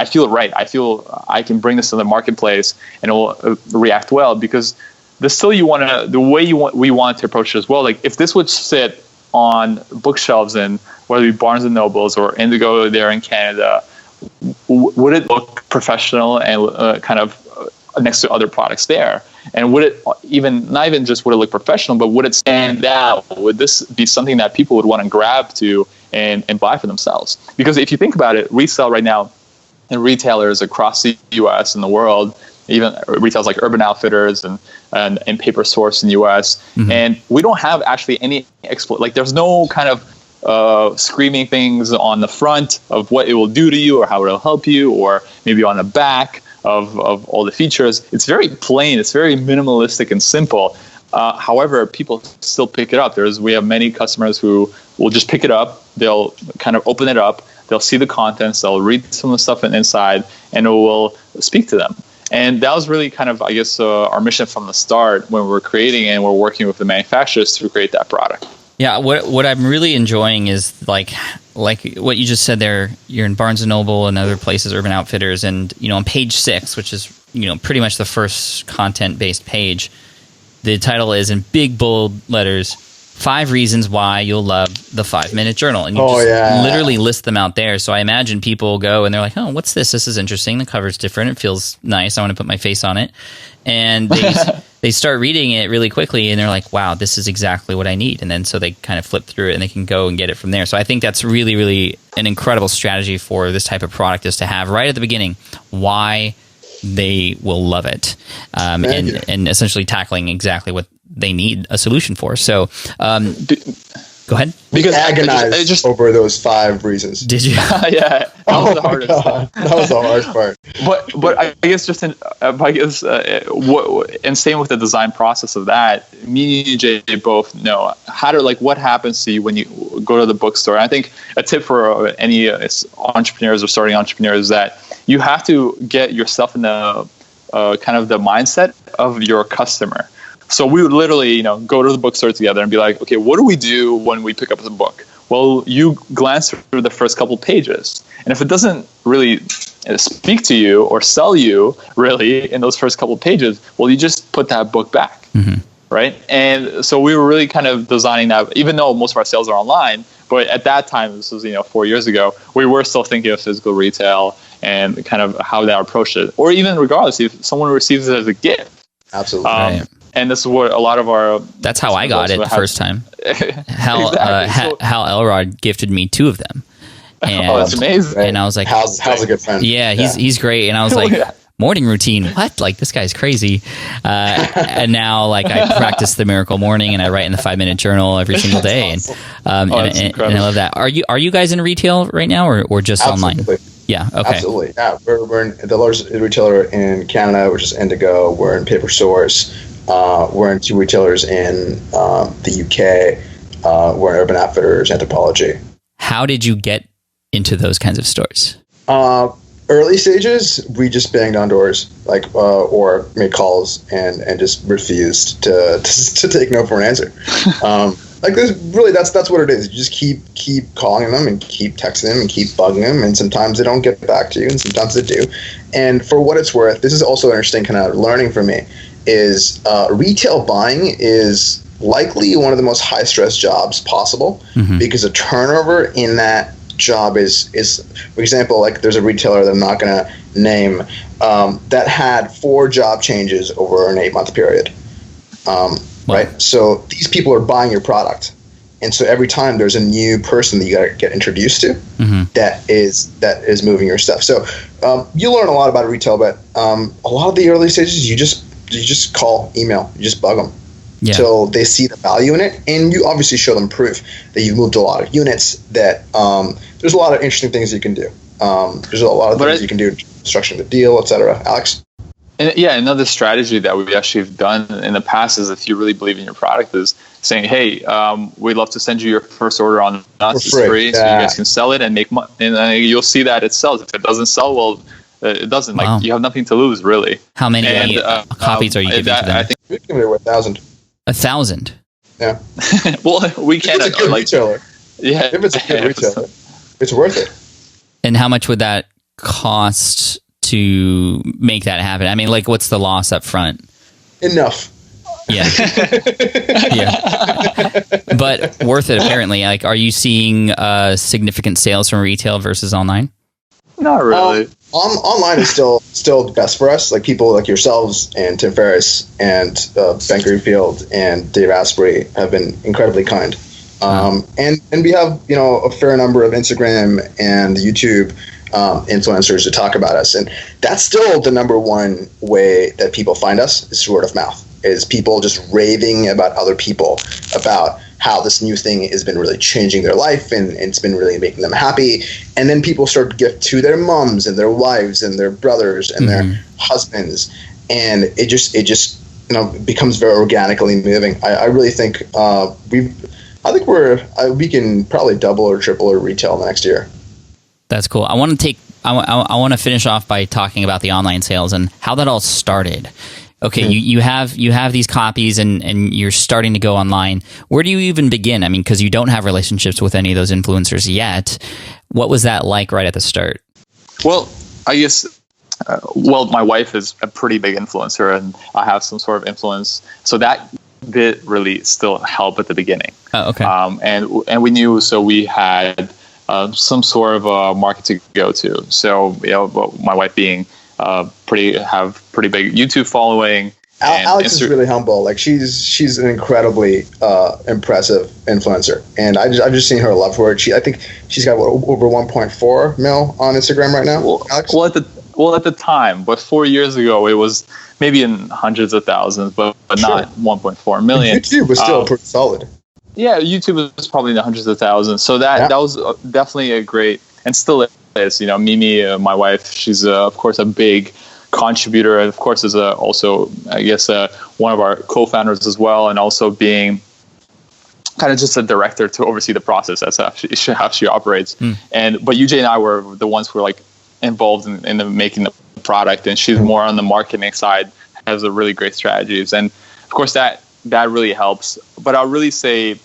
feel right. I feel I can bring this to the marketplace and it will react well, because we want to approach it as well. Like, if this would sit on bookshelves in whether it be Barnes and Nobles or Indigo there in Canada, would it look professional and kind of next to other products there? And would it not even just would it look professional, but would it stand out? Would this be something that people would want to grab to and buy for themselves? Because if you think about it, resale right now and retailers across the US and the world, even retailers like Urban Outfitters and Paper Source in the US, and we don't have actually any there's no kind of screaming things on the front of what it will do to you or how it'll help you, or maybe on the back of all the features. It's very plain, it's very minimalistic and simple. However, people still pick it up. We have many customers who will just pick it up, they'll kind of open it up, they'll see the contents, they'll read some of the stuff inside, and it will speak to them. And that was really kind of, I guess, our mission from the start when we're creating and we're working with the manufacturers to create that product. Yeah, what I'm really enjoying is like what you just said there. You're in Barnes and Noble and other places, Urban Outfitters, and on page 6, which is pretty much the first content-based page, the title is in big bold letters: 5 reasons why you'll love the 5-minute journal. And you literally list them out there. So I imagine people go and they're like, oh, what's this? This is interesting. The cover's different. It feels nice. I want to put my face on it. And they start reading it really quickly and they're like, wow, this is exactly what I need. And then so they kind of flip through it and they can go and get it from there. So I think that's really, really an incredible strategy for this type of product, is to have right at the beginning why they will love it, and essentially tackling exactly what they need a solution for. So go ahead. Because agonized over those 5 reasons. Did you? Yeah, that was the hardest. That was the hardest part. But I guess just and same with the design process of that, me and Jay both know how to, what happens to you when you go to the bookstore. And I think a tip for any entrepreneurs or starting entrepreneurs is that you have to get yourself in the kind of the mindset of your customer. So we would literally, go to the bookstore together and be like, okay, what do we do when we pick up a book? Well, you glance through the first couple pages, and if it doesn't really speak to you or sell you really in those first couple pages, well, you just put that book back, right? And so we were really kind of designing that, even though most of our sales are online, but at that time, this was 4 years ago, we were still thinking of physical retail and kind of how they approached it, or even regardless, if someone receives it as a gift. Absolutely. Right. And this is what a lot lot of our... That's how I got it the first time. Hal Elrod gifted me 2 of them. And, that's amazing. And I was like... Hal's a good friend. Yeah, he's great. And I was like, morning routine, what? This guy's crazy. And now, I practice the Miracle Morning, and I write in the 5-minute journal every single day. Awesome. And I love that. Are you guys in retail right now, or just Absolutely. Online? Yeah, okay. Absolutely. Yeah, we're in the largest retailer in Canada, which is Indigo. We're in Paper Source. We're in 2 retailers in the UK. We're in Urban Outfitters, Anthropology. How did you get into those kinds of stores? Early stages, we just banged on doors, or made calls and just refused to take no for an answer. That's what it is. You just keep calling them and keep texting them and keep bugging them, and sometimes they don't get back to you, and sometimes they do. And for what it's worth, this is also interesting kind of learning for me, is retail buying is likely one of the most high stress jobs possible, because the turnover in that job is for example, there's a retailer that I'm not going to name that had 4 job changes over an 8-month period. Right? So these people are buying your product. And so every time there's a new person that you got to get introduced to, that is moving your stuff. So you learn a lot about retail, but a lot of the early stages, you just call, email, you just bug them till they see the value in it. And you obviously show them proof that you've moved a lot of units, that there's a lot of interesting things you can do. There's a lot of things you can do, structuring the deal, etc. Alex? And another strategy that we actually have done in the past is, if you really believe in your product, is saying, hey, we'd love to send you your first order on us. It's free, so you guys can sell it and make money. And you'll see that it sells. If it doesn't sell, well, it doesn't. Wow. You have nothing to lose, really. How many copies are you giving to them? I think we give it 1,000. 1,000? Yeah. Well, we can't. If it's a good retailer. Yeah. If it's a good retailer, it's worth it. And how much would that cost to make that happen? I mean, what's the loss up front? Enough Yeah. Yeah. But worth it, apparently. Like, are you seeing significant sales from retail versus online? Not really. Online is still best for us. Like people like yourselves and Tim Ferriss and Ben Greenfield and Dave Asprey have been incredibly kind. And we have, a fair number of Instagram and YouTube influencers to talk about us. And that's still the number one way that people find us is word of mouth, is people just raving about other people, about how this new thing has been really changing their life and it's been really making them happy. And then people start to gift to their moms and their wives and their brothers and their husbands. And it just becomes very organically moving. I really think we can probably double or triple our retail next year. That's cool. I want to finish off by talking about the online sales and how that all started. Okay, you have these copies and you're starting to go online. Where do you even begin? I mean, because you don't have relationships with any of those influencers yet. What was that like right at the start? Well, I guess, my wife is a pretty big influencer and I have some sort of influence. So that did really still help at the beginning. Oh, okay. And we knew, so we had some sort of a market to go to. So, my wife being pretty big YouTube following. Alex is really humble. Like she's an incredibly impressive influencer, and I've just seen her love for it. I think she's got over 1.4 mil on Instagram right now. Alex? Well, at the time, but 4 years ago, it was maybe in hundreds of thousands, but not 1.4 million. YouTube was still pretty solid. Yeah, YouTube was probably in the hundreds of thousands. So that was definitely a great, and still is. Mimi, my wife, she's of course a big contributor, and of course is also, I guess, one of our co-founders as well, and also being kind of just a director to oversee the process. That's how she operates. But UJ and I were the ones who were like involved in the making the product, and she's more on the marketing side, has a really great strategies, and of course that really helps. But I'll really say,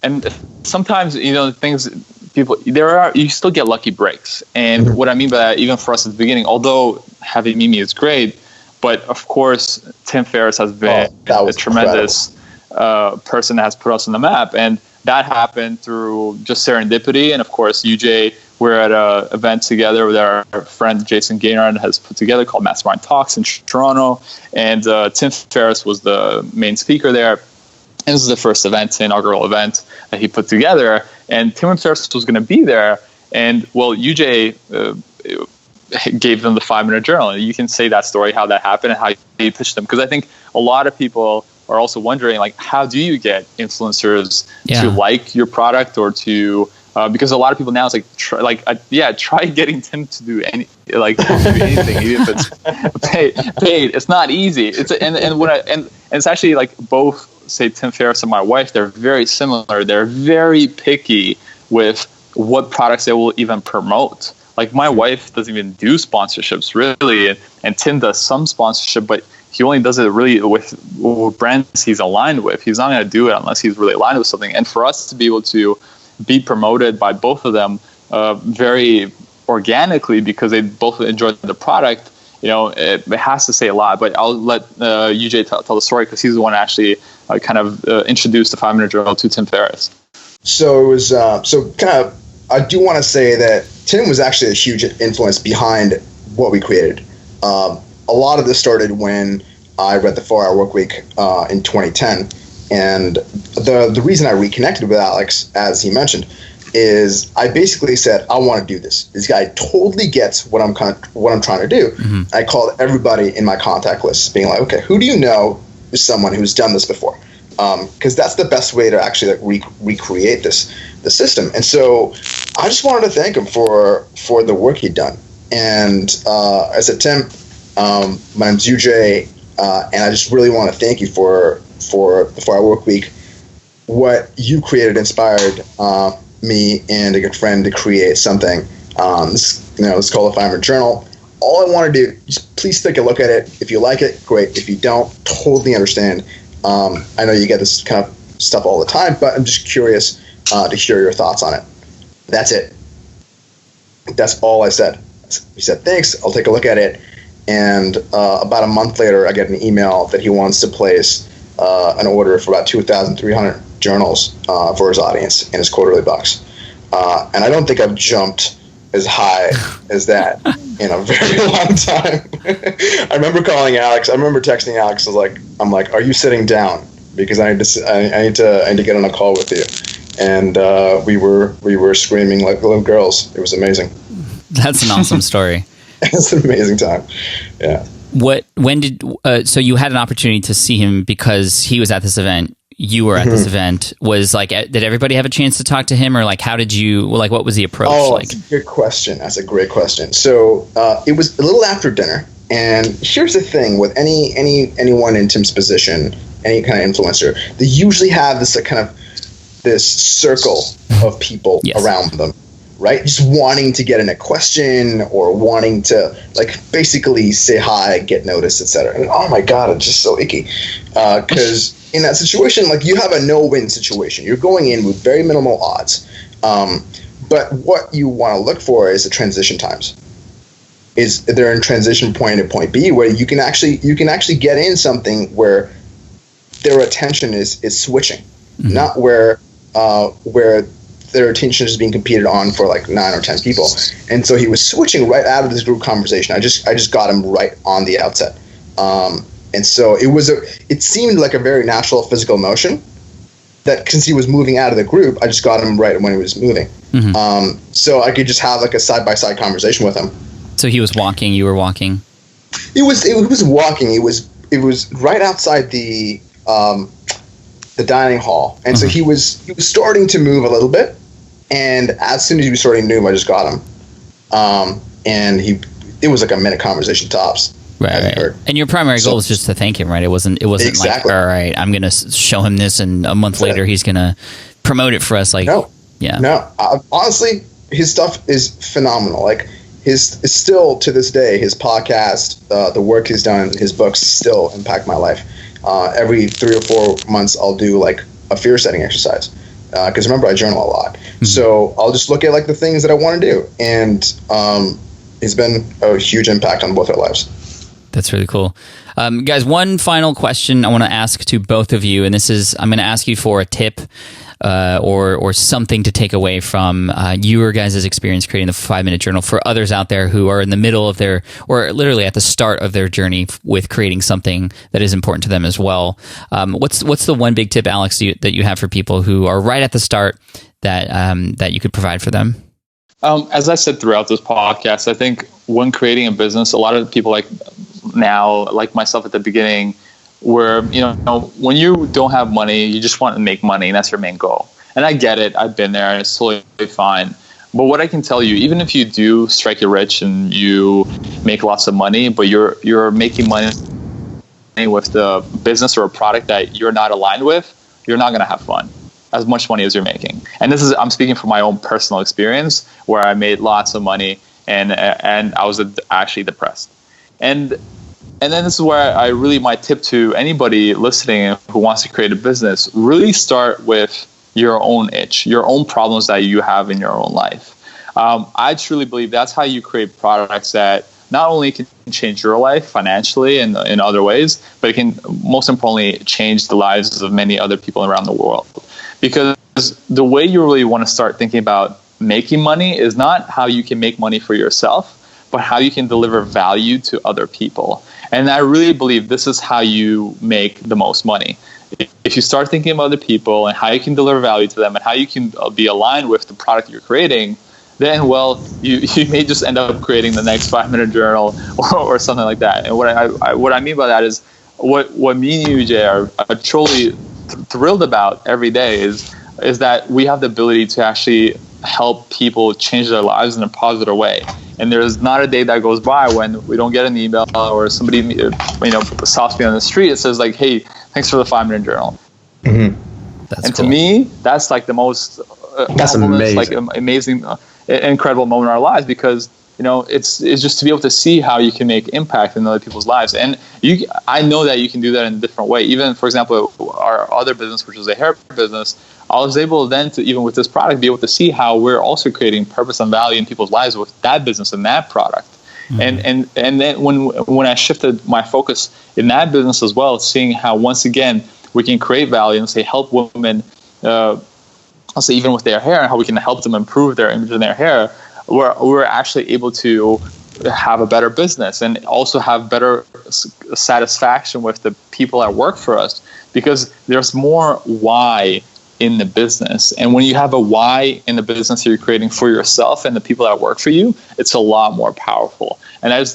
and sometimes things. You still get lucky breaks. And what I mean by that, even for us at the beginning, although having Mimi is great, but of course, Tim Ferriss has been a tremendous person that has put us on the map. And that happened through just serendipity. And of course, UJ, we're at an event together with our friend Jason Gaynard has put together called Mastermind Talks in Toronto. And Tim Ferriss was the main speaker there. And this is the first inaugural event that he put together. And Tim Ferriss was going to be there. And, UJ gave them the 5-minute journal. And you can say that story, how that happened and how you pitched them. Because I think a lot of people are also wondering, like, how do you get influencers to like your product or to because a lot of people now, it's like, try getting Tim to do anything, even if it's paid. It's not easy. And it's actually like both, say Tim Ferriss and my wife, they're very similar. They're very picky with what products they will even promote. Like my wife doesn't even do sponsorships really, and Tim does some sponsorship, but he only does it really with brands he's aligned with. He's not going to do it unless he's really aligned with something. And for us to be able to be promoted by both of them very organically because they both enjoy the product, it has to say a lot. But I'll let UJ tell the story because he's the one who actually introduced the 5-minute journal to Tim Ferriss. So it was I do want to say that Tim was actually a huge influence behind what we created. A lot of this started when I read the 4-Hour Workweek in 2010. And the reason I reconnected with Alex, as he mentioned, is I basically said, I want to do this. This guy totally gets what I'm trying to do. Mm-hmm. I called everybody in my contact list being like, okay, who do you know is someone who's done this before? Because that's the best way to actually recreate the system. And so I just wanted to thank him for the work he'd done. And I said, Tim, my name's UJ, and I just really want to thank you for the 4-Hour Workweek. What you created inspired me and a good friend to create something. It's called a 5-minute journal. All I want to do is please take a look at it. If you like it, great. If you don't, totally understand. I know you get this kind of stuff all the time, but I'm just curious to hear your thoughts on it. That's it. That's all I said. He said, thanks, I'll take a look at it. And about a month later, I get an email that he wants to place an order for about 2,300 journals for his audience in his quarterly box. And I don't think I've jumped as high as that in a very long time. I remember calling Alex. I remember texting Alex. I'm like, are you sitting down? Because I need to get on a call with you. And we were screaming like little girls. It was amazing. That's an awesome story. It's an amazing time. Yeah. So you had an opportunity to see him because he was at this event. You were at this event. Did everybody have a chance to talk to him, or like, how did you, like, what was the approach like? That's a good question. That's a great question. So it was a little after dinner, and here's the thing with anyone in Tim's position, any kind of influencer, they usually have this this circle of people around them, right? Just wanting to get in a question or wanting to basically say hi, get noticed, etc. And oh my God, it's just so icky. Because in that situation, you have a no-win situation. You're going in with very minimal odds. But what you want to look for is the transition times. Is there a transition point to point B where you can actually get in something where their attention is switching, not where their attention is being competed on for 9 or 10 people. And so he was switching right out of this group conversation. I just got him right on the outset. And so it seemed like a very natural physical motion that since he was moving out of the group, I just got him right when he was moving. So I could just have a side-by-side conversation with him. So he was walking, you were walking? It was walking. It was right outside the dining hall. And so he was starting to move a little bit. And as soon as he was starting to move, I just got him. And it was like a minute conversation tops. Right. And your primary goal was just to thank him, right? It wasn't exactly. All right, I'm going to show him this, and a month later he's going to promote it for us. No. Honestly, his stuff is phenomenal. His still to this day, his podcast, the work he's done, his books still impact my life. Every 3 or 4 months, I'll do a fear setting exercise. Because remember, I journal a lot. So I'll just look at the things that I want to do. And it's been a huge impact on both our lives. That's really cool. Guys, one final question I want to ask to both of you, and this is, I'm going to ask you for a tip or something to take away from your guys' experience creating the 5-minute journal for others out there who are in the middle of their, or literally at the start of their journey with creating something that is important to them as well. What's the one big tip, Alex, that you have for people who are right at the start that you could provide for them? As I said throughout this podcast, I think when creating a business, a lot of people now, like myself at the beginning, where, when you don't have money, you just want to make money, and that's your main goal. And I get it. I've been there, and it's totally fine. But what I can tell you, even if you do strike it rich and you make lots of money, but you're making money with the business or a product that you're not aligned with, you're not going to have fun. As much money as you're making. And I'm speaking from my own personal experience where I made lots of money and I was actually depressed. And then this is where my tip to anybody listening who wants to create a business, really start with your own itch, your own problems that you have in your own life. I truly believe that's how you create products that not only can change your life financially and in other ways, but it can most importantly change the lives of many other people around the world. Because the way you really want to start thinking about making money is not how you can make money for yourself, but how you can deliver value to other people. And I really believe this is how you make the most money. If you start thinking about other people and how you can deliver value to them and how you can be aligned with the product you're creating, then, you may just end up creating the next 5-minute journal or something like that. And what I mean by that is what me and you, Jay, are truly thrilled about every day is that we have the ability to actually help people change their lives in a positive way. And there's not a day that goes by when we don't get an email or somebody stops me on the street. It says hey, thanks for the 5-minute journal. That's cool. To me, that's the most that's amazing. Amazing, incredible moment in our lives, because it's just to be able to see how you can make impact in other people's lives. And I know that you can do that in a different way. Even, for example, our other business, which was a hair business, I was able then to, even with this product, be able to see how we're also creating purpose and value in people's lives with that business and that product. And then when I shifted my focus in that business as well, seeing how once again we can create value and say help women, I'll say even with their hair, and how we can help them improve their image in their hair, we're actually able to have a better business and also have better satisfaction with the people that work for us, because there's more why in the business. And when you have a why in the business that you're creating for yourself and the people that work for you, it's a lot more powerful. And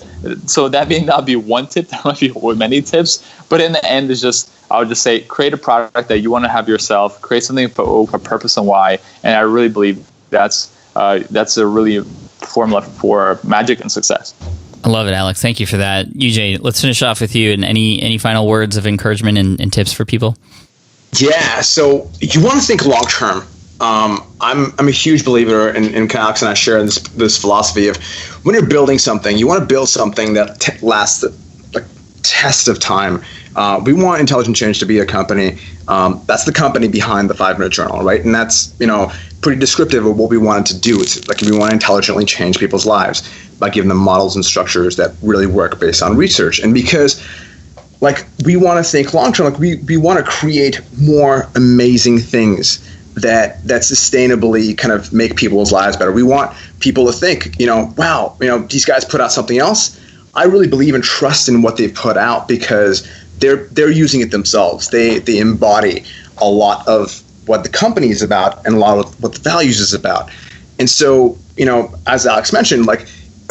so that may not be one tip, there might be many tips, but in the end, I would just say, create a product that you want to have yourself, create something for a purpose and why. And I really believe that's a really formula for magic and success. I love it, Alex. Thank you for that. UJ, let's finish off with you, and any final words of encouragement and tips for people? Yeah, so you want to think long term. I'm a huge believer in Alex and I share this philosophy of, when you're building something, you want to build something that lasts the test of time. We want Intelligent Change to be a company that's the company behind the 5 Minute Journal, right? And that's pretty descriptive of what we wanted to do. It's like, we want to intelligently change people's lives by giving them models and structures that really work based on research. And because we want to think long term, we want to create more amazing things that sustainably kind of make people's lives better. We want people to think, wow, these guys put out something else. I really believe and trust in what they've put out, because they're using it themselves. They embody a lot of what the company is about and a lot of what the values is about. And so, as Alex mentioned,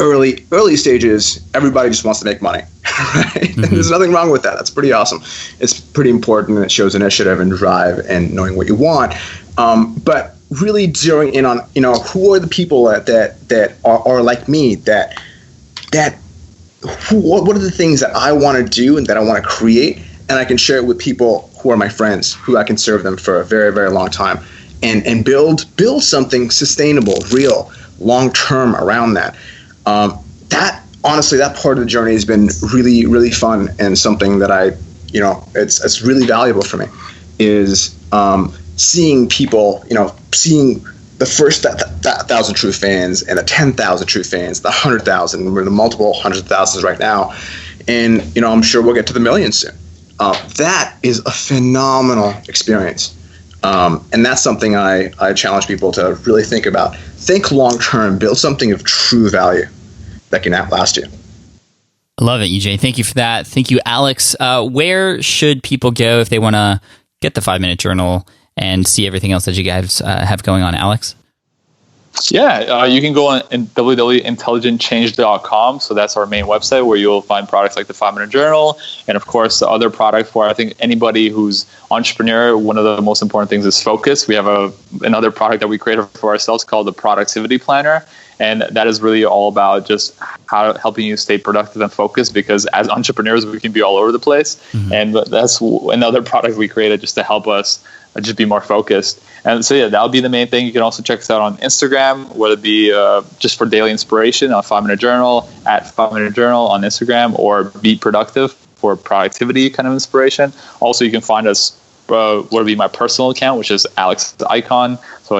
early stages, everybody just wants to make money, right? Mm-hmm. And there's nothing wrong with that. That's pretty awesome. It's pretty important, and it shows initiative and drive and knowing what you want. But really zeroing in on, who are the people that are like me, what are the things that I want to do and that I want to create, and I can share it with people who are my friends, who I can serve them for a very, very long time, and build something sustainable, real, long-term around that. Honestly, that part of the journey has been really, really fun, and something that it's really valuable for me is seeing people, seeing the first 1,000 true fans and the 10,000 true fans, the 100,000. We're in the multiple hundreds of thousands right now, and I'm sure we'll get to the millions soon. That is a phenomenal experience, and that's something I challenge people to really think about. Think long term, build something of true value that can outlast you. I love it, UJ. Thank you for that. Thank you, Alex. Where should people go if they want to get the 5 Minute Journal and see everything else that you guys have going on, Alex? Yeah, you can go on www.intelligentchange.com. So that's our main website, where you'll find products like the 5 Minute Journal, and of course the other product for, I think, anybody who's entrepreneur. One of the most important things is focus. We have another product that we created for ourselves called the Productivity Planner. And that is really all about just helping you stay productive and focused, because as entrepreneurs, we can be all over the place. Mm-hmm. And that's another product we created just to help us just be more focused. And so, yeah, that'll be the main thing. You can also check us out on Instagram, whether it be just for daily inspiration on 5 Minute Journal, at 5 Minute Journal on Instagram, or Be Productive for productivity kind of inspiration. Also, you can find us, whether it be my personal account, which is Alex Ikonn, so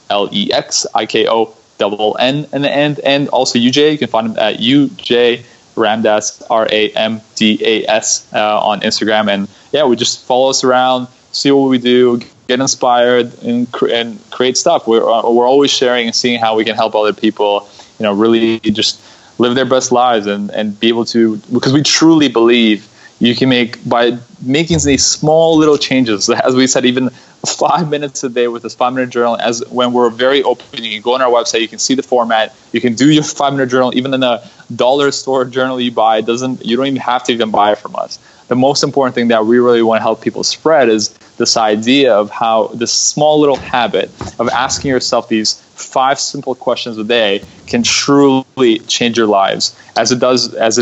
ALEXIKO. double N in the end, and also UJ. You can find him at UJ Ramdas, RAMDAS on Instagram. And yeah, we just follow us around, see what we do, get inspired, and create stuff. We're always sharing and seeing how we can help other people, really just live their best lives and be able to, because we truly believe you can by making these small little changes, as we said, even 5 minutes a day with this 5 Minute Journal. As when we're very open, you can go on our website, you can see the format, you can do your 5 Minute Journal, even in a dollar store journal you buy. You don't even have to even buy it from us. The most important thing that we really want to help people spread is this idea of how this small little habit of asking yourself these 5 simple questions a day can truly change your lives, as it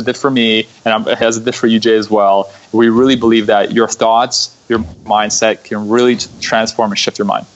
did for me, and as it did for UJ as well. We really believe that your thoughts, your mindset can really transform and shift your mind.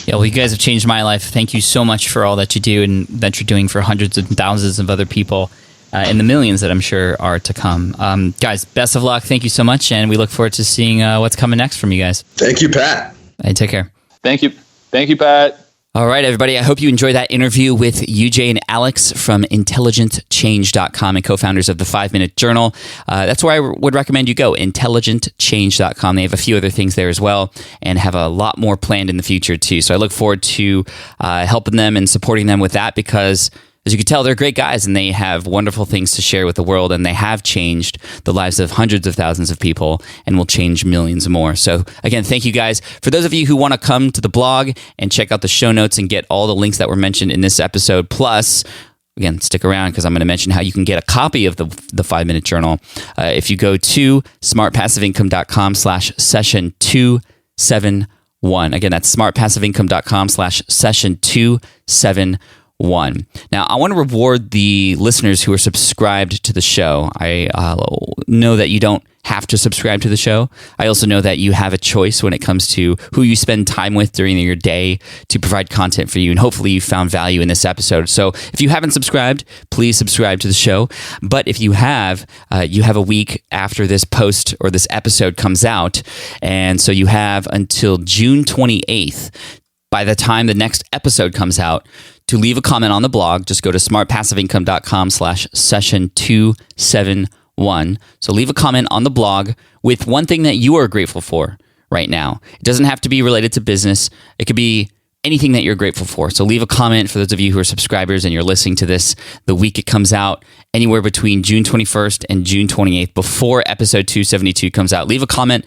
Yeah, well, you guys have changed my life. Thank you so much for all that you do and that you're doing for hundreds and thousands of other people, and the millions that I'm sure are to come. Guys, best of luck. Thank you so much, and we look forward to seeing what's coming next from you guys. Thank you, Pat. Hey, take care. Thank you. Thank you, Pat. All right, everybody. I hope you enjoyed that interview with UJ and Alex from intelligentchange.com and co-founders of the 5-Minute Journal. That's where I would recommend you go, intelligentchange.com. They have a few other things there as well and have a lot more planned in the future too. So I look forward to helping them and supporting them with that because, as you can tell, they're great guys and they have wonderful things to share with the world, and they have changed the lives of hundreds of thousands of people and will change millions more. So again, thank you guys. For those of you who want to come to the blog and check out the show notes and get all the links that were mentioned in this episode, plus, again, stick around because I'm going to mention how you can get a copy of the 5-Minute Journal. If you go to smartpassiveincome.com/session271. Again, that's smartpassiveincome.com/session271. Now, I want to reward the listeners who are subscribed to the show. I know that you don't have to subscribe to the show. I also know that you have a choice when it comes to who you spend time with during your day to provide content for you. And hopefully you found value in this episode. So if you haven't subscribed, please subscribe to the show. But if you have a week after this post or this episode comes out. And so you have until June 28th, by the time the next episode comes out, to leave a comment on the blog. Just go to smartpassiveincome.com/session271. So leave a comment on the blog with one thing that you are grateful for right now. It doesn't have to be related to business. It could be anything that you're grateful for. So leave a comment for those of you who are subscribers and you're listening to this the week it comes out, anywhere between June 21st and June 28th, before episode 272 comes out. Leave a comment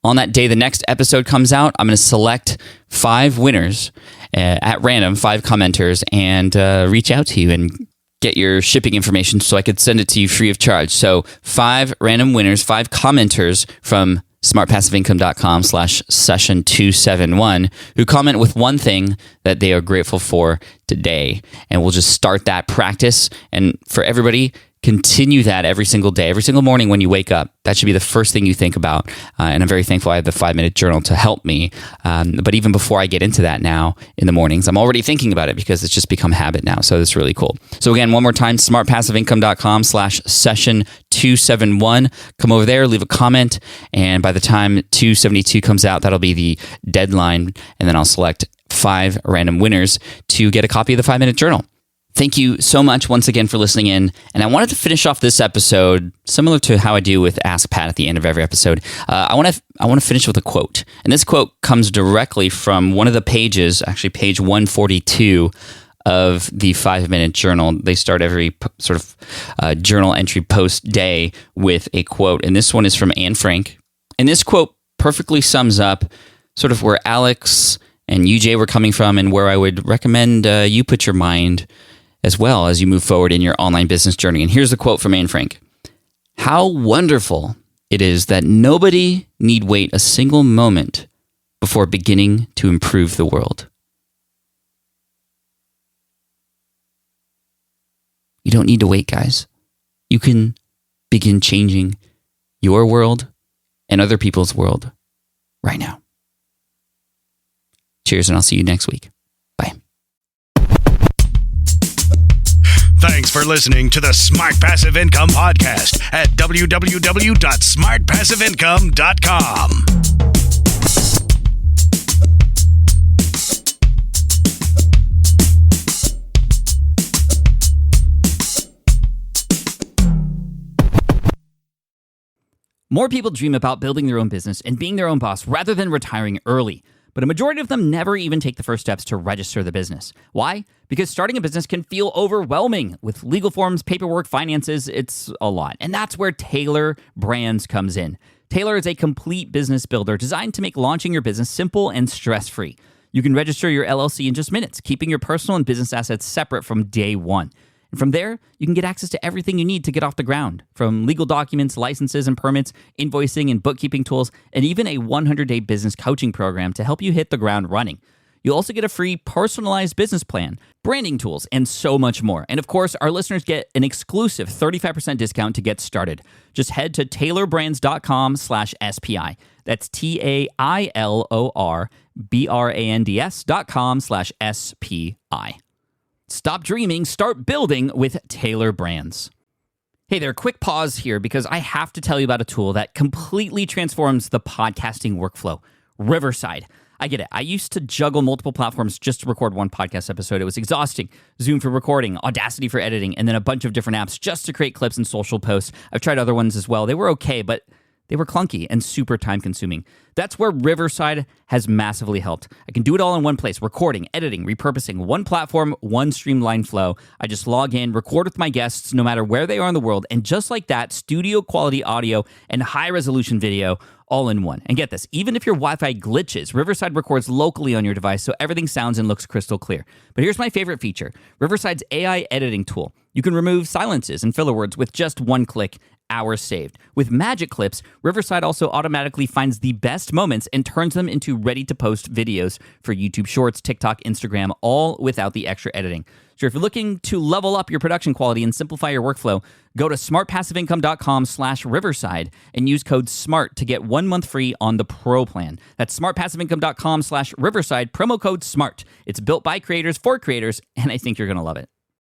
on that day the next episode comes out. I'm going to select 5 winners at random, 5 commenters, and reach out to you and get your shipping information so I could send it to you free of charge. So 5 random winners, 5 commenters from smartpassiveincome.com/session271 who comment with one thing that they are grateful for today. And we'll just start that practice. And for everybody, continue that every single day, every single morning when you wake up. That should be the first thing you think about. And I'm very thankful I have the 5-Minute Journal to help me. But even before I get into that now in the mornings, I'm already thinking about it because it's just become habit now. So it's really cool. So again, one more time, smartpassiveincome.com/session271. Come over there, leave a comment. And by the time 272 comes out, that'll be the deadline. And then I'll select 5 random winners to get a copy of the 5-Minute Journal. Thank you so much once again for listening in. And I wanted to finish off this episode similar to how I do with Ask Pat at the end of every episode. I want to finish with a quote. And this quote comes directly from one of the pages, actually page 142 of the 5-Minute Journal. They start every sort of journal entry post day with a quote. And this one is from Anne Frank. And this quote perfectly sums up sort of where Alex and UJ were coming from and where I would recommend you put your mind as well as you move forward in your online business journey. And here's the quote from Anne Frank. How wonderful it is that nobody need wait a single moment before beginning to improve the world. You don't need to wait, guys. You can begin changing your world and other people's world right now. Cheers, and I'll see you next week. Bye. Thanks for listening to the Smart Passive Income Podcast at www.smartpassiveincome.com. More people dream about building their own business and being their own boss rather than retiring early. But a majority of them never even take the first steps to register the business. Why? Because starting a business can feel overwhelming. With legal forms, paperwork, finances, it's a lot. And that's where Taylor Brands comes in. Taylor is a complete business builder designed to make launching your business simple and stress-free. You can register your LLC in just minutes, keeping your personal and business assets separate from day one. And from there, you can get access to everything you need to get off the ground, from legal documents, licenses and permits, invoicing and bookkeeping tools, and even a 100-day business coaching program to help you hit the ground running. You'll also get a free personalized business plan, branding tools, and so much more. And of course, our listeners get an exclusive 35% discount to get started. Just head to taylorbrands.com/SPI. That's TAILORBRANDS.com/SPI. Stop dreaming, start building with Taylor Brands. Hey there, quick pause here because I have to tell you about a tool that completely transforms the podcasting workflow, Riverside. I get it. I used to juggle multiple platforms just to record one podcast episode. It was exhausting. Zoom for recording, Audacity for editing, and then a bunch of different apps just to create clips and social posts. I've tried other ones as well. They were okay, but they were clunky and super time-consuming. That's where Riverside has massively helped. I can do it all in one place: recording, editing, repurposing, one platform, one streamlined flow. I just log in, record with my guests no matter where they are in the world, and just like that, studio-quality audio and high-resolution video all in one. And get this, even if your Wi-Fi glitches, Riverside records locally on your device so everything sounds and looks crystal clear. But here's my favorite feature: Riverside's AI editing tool. You can remove silences and filler words with just one click. Hours saved. With Magic Clips, Riverside also automatically finds the best moments and turns them into ready-to-post videos for YouTube Shorts, TikTok, Instagram, all without the extra editing. So if you're looking to level up your production quality and simplify your workflow, go to smartpassiveincome.com/Riverside and use code SMART to get 1 month free on the Pro plan. That's smartpassiveincome.com/Riverside, promo code SMART. It's built by creators for creators, and I think you're going to love it.